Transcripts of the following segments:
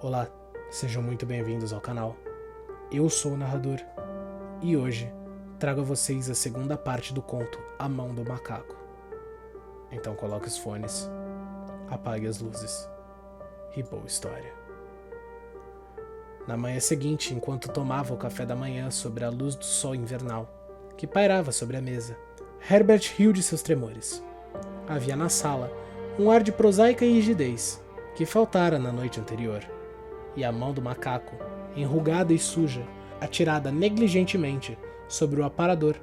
Olá, sejam muito bem-vindos ao canal. Eu sou o narrador e hoje trago a vocês a segunda parte do conto A Mão do Macaco. Então coloque os fones, apague as luzes e boa história. Na manhã seguinte, enquanto tomava o café da manhã sob a luz do sol invernal, que pairava sobre a mesa, Herbert riu de seus tremores. Havia na sala um ar de prosaica rigidez que faltara na noite anterior, e a mão do macaco, enrugada e suja, atirada negligentemente sobre o aparador,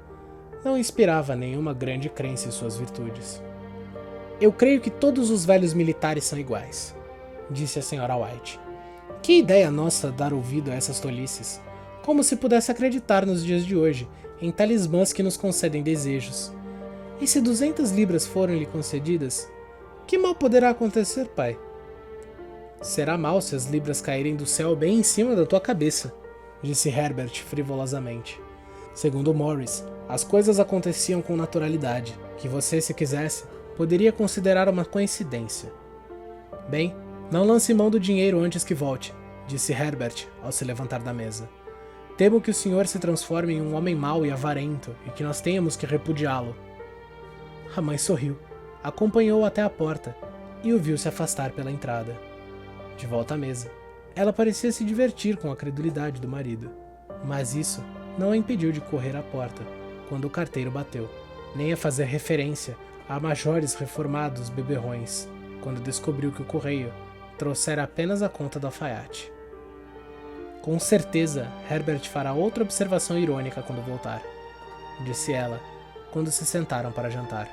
não inspirava nenhuma grande crença em suas virtudes. Eu creio que todos os velhos militares são iguais, disse a Sra. White. Que ideia nossa dar ouvido a essas tolices, como se pudesse acreditar nos dias de hoje em talismãs que nos concedem desejos. E se 200 libras forem-lhe concedidas, que mal poderá acontecer, pai? Será mal se as libras caírem do céu bem em cima da tua cabeça, disse Herbert frivolosamente. Segundo Morris, as coisas aconteciam com naturalidade, que você, se quisesse, poderia considerar uma coincidência. Bem, não lance mão do dinheiro antes que volte, disse Herbert ao se levantar da mesa. Temo que o senhor se transforme em um homem mau e avarento e que nós tenhamos que repudiá-lo. A mãe sorriu, acompanhou-o até a porta e o viu se afastar pela entrada. De volta à mesa, ela parecia se divertir com a credulidade do marido, mas isso não a impediu de correr à porta quando o carteiro bateu, nem a fazer referência a majores reformados beberrões, quando descobriu que o correio trouxera apenas a conta do alfaiate. Com certeza, Herbert fará outra observação irônica quando voltar, disse ela, quando se sentaram para jantar.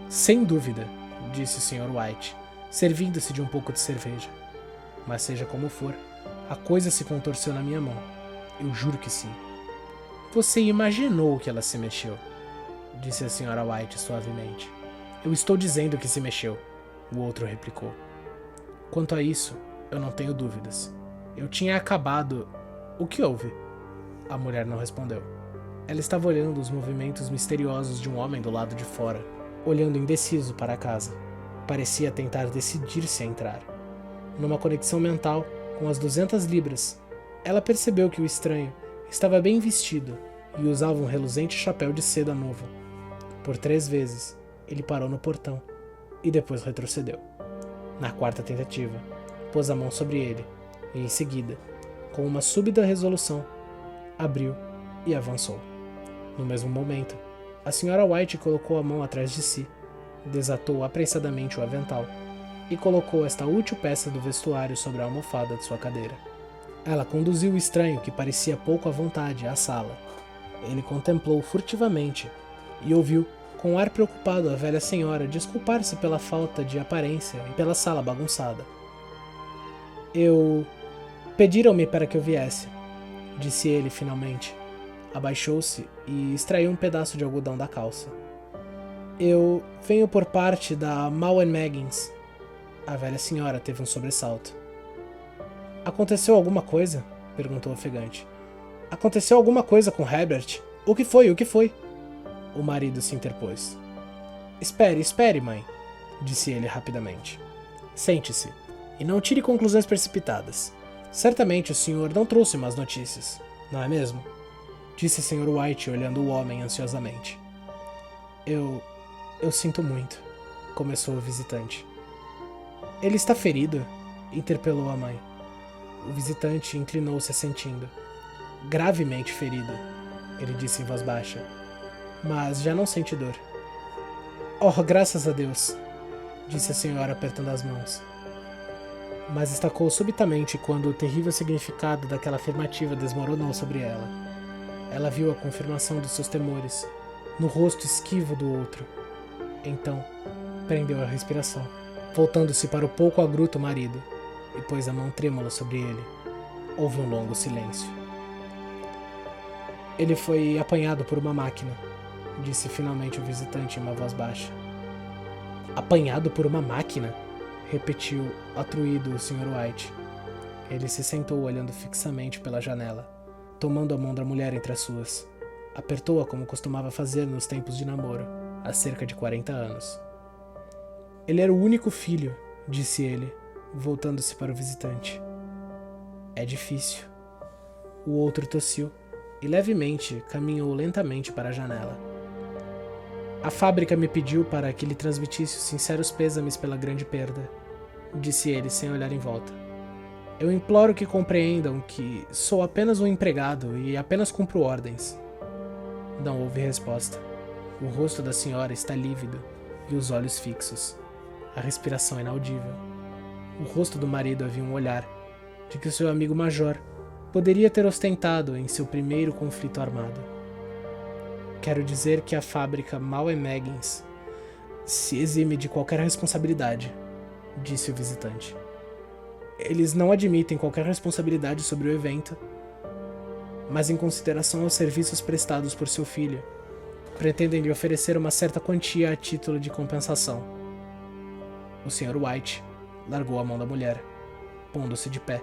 Sem dúvida, disse o Sr. White, servindo-se de um pouco de cerveja. Mas seja como for, a coisa se contorceu na minha mão. Eu juro que sim. Você imaginou que ela se mexeu, disse a Sra. White suavemente. Eu estou dizendo que se mexeu, o outro replicou. Quanto a isso, eu não tenho dúvidas. Eu tinha acabado... O que houve? A mulher não respondeu. Ela estava olhando os movimentos misteriosos de um homem do lado de fora, olhando indeciso para a casa. Parecia tentar decidir-se a entrar. Numa conexão mental com as 200 libras, ela percebeu que o estranho estava bem vestido e usava um reluzente chapéu de seda novo. Por 3 vezes, ele parou no portão e depois retrocedeu. Na quarta tentativa, pôs a mão sobre ele e, em seguida, com uma súbita resolução, abriu e avançou. No mesmo momento, a Sra. White colocou a mão atrás de si, desatou apressadamente o avental e colocou esta útil peça do vestuário sobre a almofada de sua cadeira. Ela conduziu o estranho, que parecia pouco à vontade, à sala. Ele contemplou furtivamente e ouviu, com ar preocupado, a velha senhora desculpar-se pela falta de aparência e pela sala bagunçada. Pediram-me para que eu viesse, disse ele finalmente. Abaixou-se e extraiu um pedaço de algodão da calça. Eu venho por parte da Mal Maggins. A velha senhora teve um sobressalto. Aconteceu alguma coisa? Perguntou ofegante. Aconteceu alguma coisa com Herbert? O que foi? O que foi? O marido se interpôs. Espere, mãe, disse ele rapidamente. Sente-se, e não tire conclusões precipitadas. Certamente o senhor não trouxe más notícias, não é mesmo? Disse o Sr. White, olhando o homem ansiosamente. Eu sinto muito, começou o visitante. Ele está ferido? Interpelou a mãe. O visitante inclinou-se assentindo. Gravemente ferido, ele disse em voz baixa. Mas já não sente dor. Oh, graças a Deus, disse a senhora apertando as mãos. Mas estacou subitamente quando o terrível significado daquela afirmativa desmoronou sobre ela. Ela viu a confirmação dos seus temores no rosto esquivo do outro. Então, prendeu a respiração, voltando-se para o pouco agruto marido, e pôs a mão trêmula sobre ele. Houve um longo silêncio. Ele foi apanhado por uma máquina, disse finalmente o visitante em uma voz baixa. Apanhado por uma máquina? Repetiu, atruído, o Sr. White. Ele se sentou olhando fixamente pela janela, tomando a mão da mulher entre as suas. Apertou-a como costumava fazer nos tempos de namoro, há cerca de 40 anos. Ele era o único filho, disse ele, voltando-se para o visitante. É difícil. O outro tossiu e levemente caminhou lentamente para a janela. A fábrica me pediu para que lhe transmitisse os sinceros pêsames pela grande perda, disse ele sem olhar em volta. Eu imploro que compreendam que sou apenas um empregado e apenas cumpro ordens. Não houve resposta. O rosto da senhora está lívido e os olhos fixos. A respiração inaudível. O rosto do marido havia um olhar de que o seu amigo major poderia ter ostentado em seu primeiro conflito armado. Quero dizer que a fábrica Mal Meggins se exime de qualquer responsabilidade, disse o visitante. Eles não admitem qualquer responsabilidade sobre o evento, mas em consideração aos serviços prestados por seu filho, pretendem lhe oferecer uma certa quantia a título de compensação. O Sr. White largou a mão da mulher, pondo-se de pé,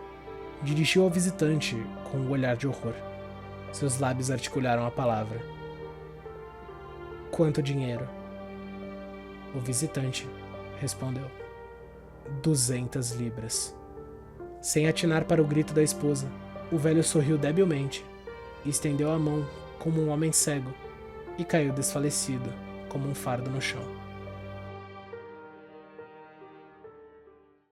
dirigiu ao visitante com um olhar de horror. Seus lábios articularam a palavra. Quanto dinheiro? O visitante respondeu. 200 libras. Sem atinar para o grito da esposa, o velho sorriu debilmente, estendeu a mão como um homem cego e caiu desfalecido, como um fardo no chão.